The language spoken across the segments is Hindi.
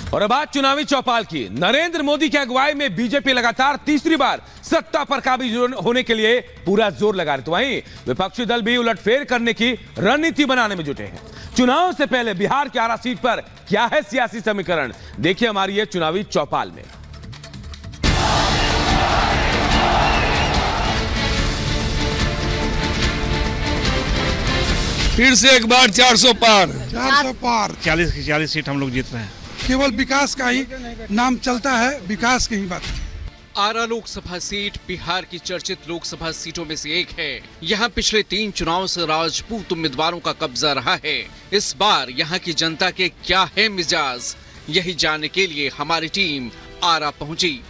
और अब बात चुनावी चौपाल की। नरेंद्र मोदी की अगुवाई में बीजेपी लगातार तीसरी बार सत्ता पर काबिज होने के लिए पूरा जोर लगा रही। तो वहीं विपक्षी दल भी उलटफेर करने की रणनीति बनाने में जुटे हैं। चुनाव से पहले बिहार की आरा सीट पर क्या है सियासी समीकरण, देखिए हमारी ये चुनावी चौपाल में। फिर से एक बार 400 पार 40 की 40 सीट हम लोग जीत रहे हैं। केवल विकास का ही नाम चलता है, विकास की ही बात। आरा लोकसभा सीट बिहार की चर्चित लोकसभा सीटों में से एक है। यहाँ पिछले 3 चुनावों से राजपूत उम्मीदवारों का कब्जा रहा है। इस बार यहाँ की जनता के क्या है मिजाज, यही जानने के लिए हमारी टीम आरा पहुंची।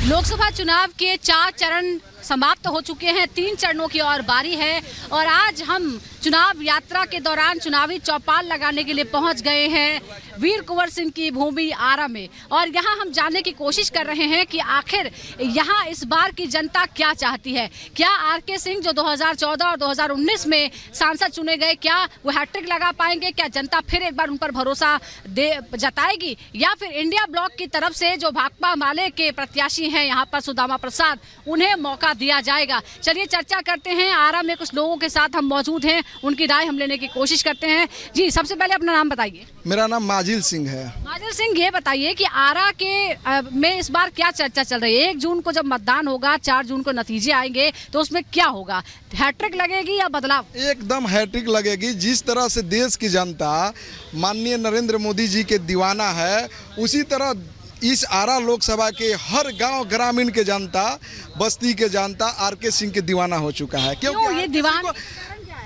लोकसभा चुनाव के 4 चरण समाप्त हो चुके हैं, 3 चरणों की और बारी है और आज हम चुनाव यात्रा के दौरान चुनावी चौपाल लगाने के लिए पहुंच गए हैं वीर कुंवर सिंह की भूमि आरा में। और यहां हम जानने की कोशिश कर रहे हैं कि आखिर यहां इस बार की जनता क्या चाहती है। क्या आरके सिंह जो 2014 और 2019 में सांसद चुने गए, क्या वो हैट्रिक लगा पाएंगे? क्या जनता फिर एक बार उन पर भरोसा जताएगी, या फिर इंडिया ब्लॉक की तरफ से जो भाकपा माले के प्रत्याशी हैं यहाँ पर सुदामा प्रसाद, उन्हें मौका दिया जाएगा? चलिए चर्चा करते हैं। आरा में कुछ लोगों के साथ हम मौजूद हैं, उनकी राय हम लेने की कोशिश करते हैं। जी, सबसे पहले अपना नाम बताइए। मेरा नाम माजिल सिंह है। माजिल सिंह, ये बताइए कि आरा के में इस बार क्या चर्चा चल रही है? 1 जून को जब मतदान होगा, 4 जून को नतीजे आएंगे, तो उसमें क्या होगा? हैट्रिक लगेगी या बदलाव? एकदम हैट्रिक लगेगी। जिस तरह से देश की जनता माननीय नरेंद्र मोदी जी के दीवाना है, उसी तरह इस आरा लोकसभा के हर गांव ग्रामीण के जनता, बस्ती के जनता आरके सिंह के दीवाना हो चुका है। क्यों ये दीवाना?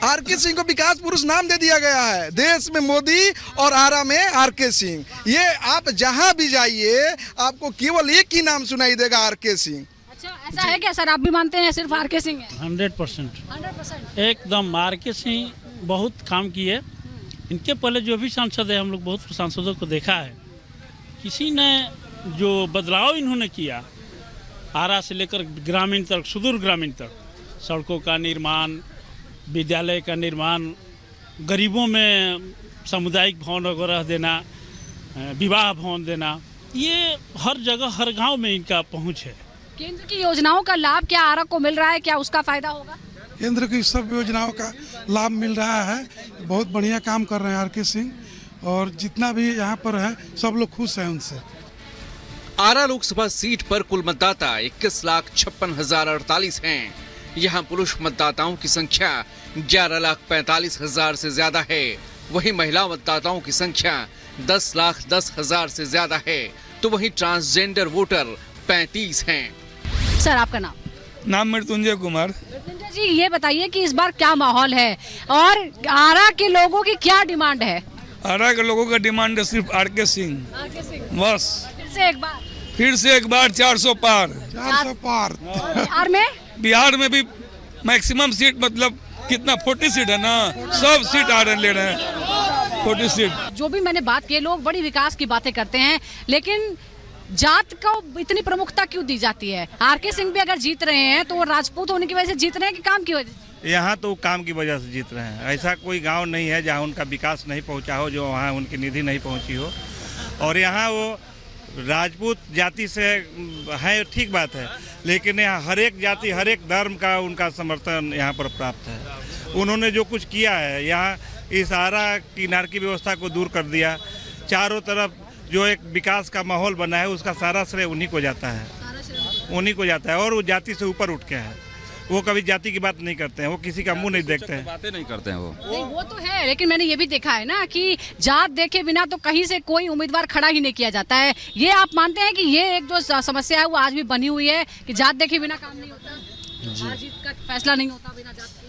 आरके सिंह को विकास पुरुष नाम दे दिया गया है। देश में मोदी और आरा में आरके सिंह। ये आप जहां भी जाइए आपको केवल एक ही नाम सुनाई देगा, आरके सिंह। अच्छा, ऐसा है क्या सर? आप भी मानते हैं सिर्फ आरके सिंह है? 100% एकदम आरके सिंह बहुत काम किए। इनके पहले जो भी सांसद है, हम लोग बहुत सांसदों को देखा है, किसी ने जो बदलाव इन्होंने किया आरा से लेकर ग्रामीण तक, सुदूर ग्रामीण तक, सड़कों का निर्माण, विद्यालय का निर्माण, गरीबों में सामुदायिक भवन वगैरह देना, विवाह भवन देना, ये हर जगह हर गांव में इनका पहुंच है। केंद्र की योजनाओं का लाभ क्या आरा को मिल रहा है? क्या उसका फायदा होगा? केंद्र की सब योजनाओं का लाभ मिल रहा है। बहुत बढ़िया काम कर रहे हैं आरके सिंह, और जितना भी यहाँ पर है सब लोग खुश हैं उनसे। आरा लोकसभा सीट पर कुल मतदाता 21,56,048 हैं। यहाँ पुरुष मतदाताओं की संख्या 11,45,000 से ज्यादा है। वहीं महिला मतदाताओं की संख्या 10,10,000 से ज्यादा है। तो वहीं ट्रांसजेंडर वोटर 35 हैं। सर, आपका नाम? नाम मृत्युंजय कुमार। मृत्युंजय जी, ये बताइए कि इस बार क्या माहौल है और आरा के लोगों की क्या डिमांड है? आरा के लोगों का डिमांड है सिर्फ आरके सिंह, बस। फिर से एक बार 400 पार 400 पार। बिहार में भी मैक्सिमम सीट, मतलब कितना 40 सीट है ना, सब सीट आ रहे ले रहे हैं 40 सीट। जो भी मैंने बात की, लोग बड़ी विकास की बातें करते हैं, लेकिन जात को इतनी प्रमुखता क्यों दी जाती है? आरके सिंह भी अगर जीत रहे हैं तो वो राजपूत होने की वजह से जीत रहे हैं कि काम की वजह से? यहाँ तो काम की वजह से जीत रहे हैं। ऐसा कोई गांव नहीं है जहाँ उनका विकास नहीं पहुँचा हो, जो वहाँ उनकी निधि नहीं पहुँची हो। और यहाँ वो राजपूत जाति से है, ठीक बात है, लेकिन यहाँ हर एक जाति, हर एक धर्म का उनका समर्थन यहाँ पर प्राप्त है। उन्होंने जो कुछ किया है, यहाँ इस आरा की नारकी व्यवस्था को दूर कर दिया। चारों तरफ जो एक विकास का माहौल बना है, उसका सारा श्रेय उन्हीं को जाता है, उन्हीं को जाता है। और वो जाति से ऊपर उठ के है, वो कभी जाति की बात नहीं करते हैं, वो किसी का मुंह नहीं देखते हैं, बातें नहीं करते हैं वो। नहीं, वो तो है, लेकिन मैंने ये भी देखा है ना कि जात देखे बिना तो कहीं से कोई उम्मीदवार खड़ा ही नहीं किया जाता है। ये आप मानते हैं कि ये एक जो समस्या है वो आज भी बनी हुई है कि जात देखे बिना काम नहीं होता, हार जीत का फैसला नहीं होता बिना जात के?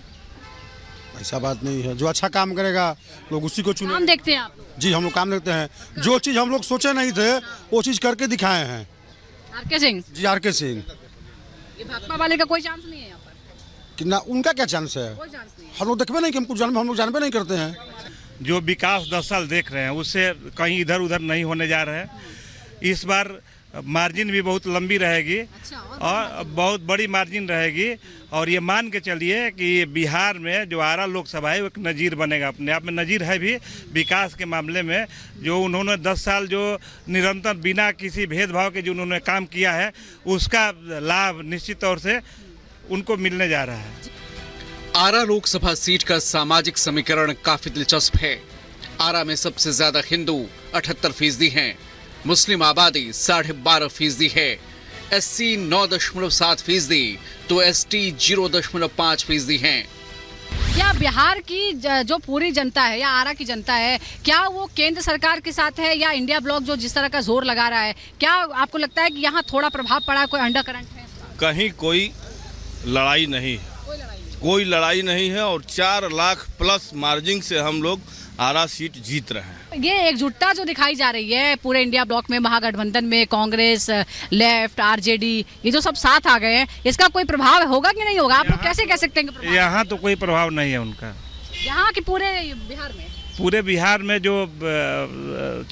ऐसा बात नहीं है। जो अच्छा काम करेगा लोग उसी को चुने। काम देखते हैं आप? जी, हम लोग काम देखते हैं। जो चीज़ हम लोग सोचे नहीं थे वो चीज़ करके दिखाए हैं। R K Singh ji, R K Singh. ये भाकपा वाले का कोई चांस नहीं है यहाँ पर? कि ना, उनका क्या चांस है? कोई चांस नहीं। हम लोग देखबे नहीं कि हम लोग जानबे नहीं करते हैं। जो विकास 10 साल देख रहे हैं, उससे कहीं इधर उधर नहीं होने जा रहे हैं। इस बार मार्जिन भी बहुत लंबी रहेगी और बहुत बड़ी मार्जिन रहेगी। और ये मान के चलिए कि बिहार में जो आरा लोकसभा है वो एक नज़ीर बनेगा, अपने आप में नज़ीर है भी विकास के मामले में। जो उन्होंने 10 साल जो निरंतर बिना किसी भेदभाव के जो उन्होंने काम किया है उसका लाभ निश्चित तौर से उनको मिलने जा रहा है। आरा लोकसभा सीट का सामाजिक समीकरण काफी दिलचस्प है। आरा में सबसे ज्यादा हिंदू 78% हैं, मुस्लिम आबादी 12.5% है, SC 9.7%, तो ST 0.5% हैं। क्या बिहार की जो पूरी जनता है या आरा की जनता है, क्या वो केंद्र सरकार के साथ है या इंडिया ब्लॉक जो जिस तरह का जोर लगा रहा है, क्या आपको लगता है कि यहाँ थोड़ा प्रभाव पड़ा, कोई अंडर करंट है? कहीं कोई लड़ाई नहीं, कोई लड़ाई नहीं है और 4 लाख प्लस मार्जिन से हम लोग आरा सीट जीत रहे हैं। ये एकजुटता जो दिखाई जा रही है पूरे इंडिया ब्लॉक में, महागठबंधन में कांग्रेस, लेफ्ट, RJD, ये जो सब साथ आ गए हैं, इसका कोई प्रभाव होगा कि नहीं होगा? आप लोग कैसे कह सकते हैं कि प्रभाव? यहाँ तो कोई प्रभाव नहीं है उनका। यहाँ की पूरे बिहार में, पूरे बिहार में जो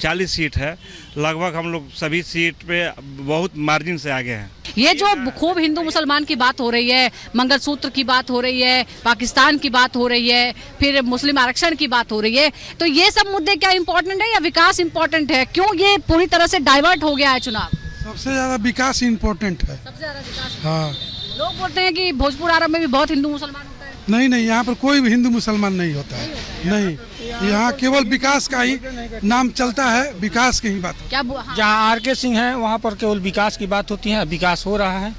40 सीट है, लगभग हम लोग सभी सीट पे बहुत मार्जिन से आगे हैं। ये जो खूब हिंदू मुसलमान की बात हो रही है, मंगलसूत्र की बात हो रही है, पाकिस्तान की बात हो रही है, फिर मुस्लिम आरक्षण की बात हो रही है, तो ये सब मुद्दे क्या इम्पोर्टेंट है या विकास इम्पोर्टेंट है? क्यों ये पूरी तरह से डाइवर्ट हो गया है चुनाव? सबसे ज़्यादा विकास इम्पोर्टेंट है। सबसे ज्यादा विकास। हाँ, लोग बोलते हैं कि भोजपुर आरा में भी बहुत हिंदू मुसलमान होता है। नहीं नहीं, यहाँ पर कोई भी हिंदू मुसलमान नहीं होता है, नहीं। यहाँ केवल विकास का ही नाम चलता है, विकास की ही बात। क्या जहाँ RK सिंह है वहाँ पर केवल विकास की बात होती है, विकास हो रहा है।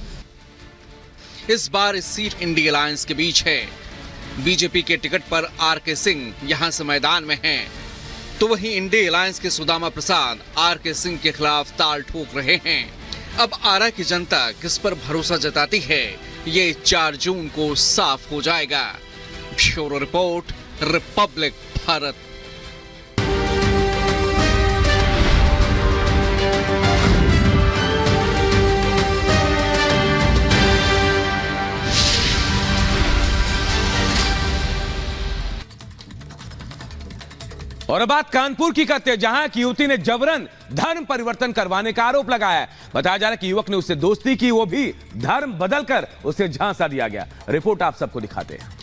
इस बार इस सीट इंडिया अलायंस के बीच है। बीजेपी के टिकट पर RK सिंह यहां से मैदान में हैं, तो वहीं इंडिया अलायंस के सुदामा प्रसाद RK सिंह के खिलाफ ताल ठोक रहे हैं। अब आरा की जनता किस पर भरोसा जताती है, ये 4 जून को साफ हो जाएगा। Bureau report, Republic Bharat. और अब बात कानपुर की करते हैं, जहां एक युवती ने जबरन धर्म परिवर्तन करवाने का आरोप लगाया है। बताया जा रहा है कि युवक ने उससे दोस्ती की, वो भी धर्म बदलकर उसे झांसा दिया गया। रिपोर्ट आप सबको दिखाते हैं।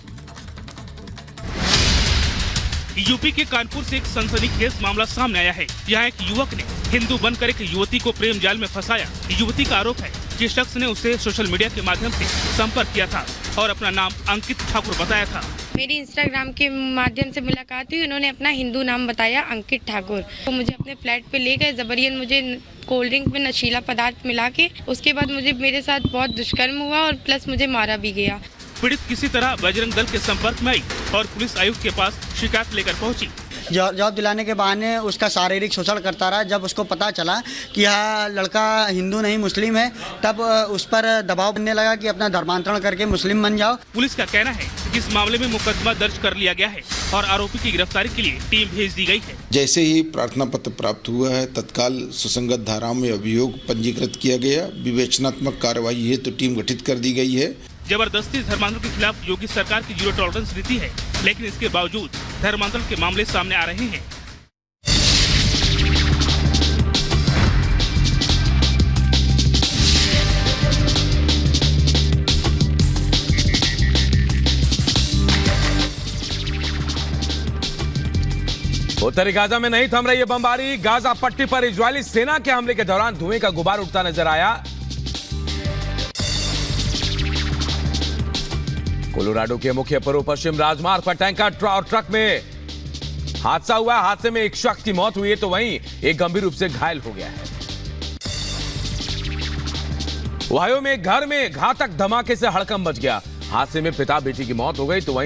यूपी के कानपुर से एक सनसनीखेज मामला सामने आया है। यहाँ एक युवक ने हिंदू बनकर एक युवती को प्रेम जाल में फंसाया। युवती का आरोप है कि शख्स ने उसे सोशल मीडिया के माध्यम से संपर्क किया था और अपना नाम अंकित ठाकुर बताया था। मेरी इंस्टाग्राम के माध्यम से मुलाकात हुई, उन्होंने अपना हिंदू नाम बताया अंकित ठाकुर। तो मुझे अपने फ्लैट पे ले गए, जबरियन मुझे कोल्ड ड्रिंक में नशीला पदार्थ मिला के, उसके बाद मेरे साथ बहुत दुष्कर्म हुआ और प्लस मुझे मारा भी गया। पीड़ित किसी तरह बजरंग दल के संपर्क में आई और पुलिस आयुक्त के पास शिकायत लेकर पहुंची। जॉब दिलाने के बहाने उसका शारीरिक शोषण करता रहा। जब उसको पता चला कि यह लड़का हिंदू नहीं मुस्लिम है, तब उस पर दबाव बनने लगा कि अपना धर्मांतरण करके मुस्लिम बन जाओ। पुलिस का कहना है कि इस मामले में मुकदमा दर्ज कर लिया गया है और आरोपी की गिरफ्तारी के लिए टीम भेज दी गई है। जैसे ही प्रार्थना पत्र प्राप्त हुआ है, तत्काल सुसंगत धाराओं में अभियोग पंजीकृत किया गया। विवेचनात्मक कार्रवाई हेतु टीम गठित कर दी गई है। जबरदस्ती धर्मांतरण के खिलाफ योगी सरकार की 0 टॉलरेंस नीति है, लेकिन इसके बावजूद धर्मांतरण के मामले सामने आ रहे हैं। उत्तरी गाजा में नहीं थम रही है बमबारी। गाजा पट्टी पर इजरायली सेना के हमले के दौरान धुएं का गुबार उठता नजर आया। कोलोराडो के मुख्य पूर्व पश्चिम राजमार्ग पर टैंकर और ट्रक में हादसा हुआ। हादसे में एक शख्स की मौत हुई है, तो वहीं एक गंभीर रूप से घायल हो गया है। ओहायो में घर में घातक धमाके से हड़कंप मच गया। हादसे में पिता बेटी की मौत हो गई, तो वहीं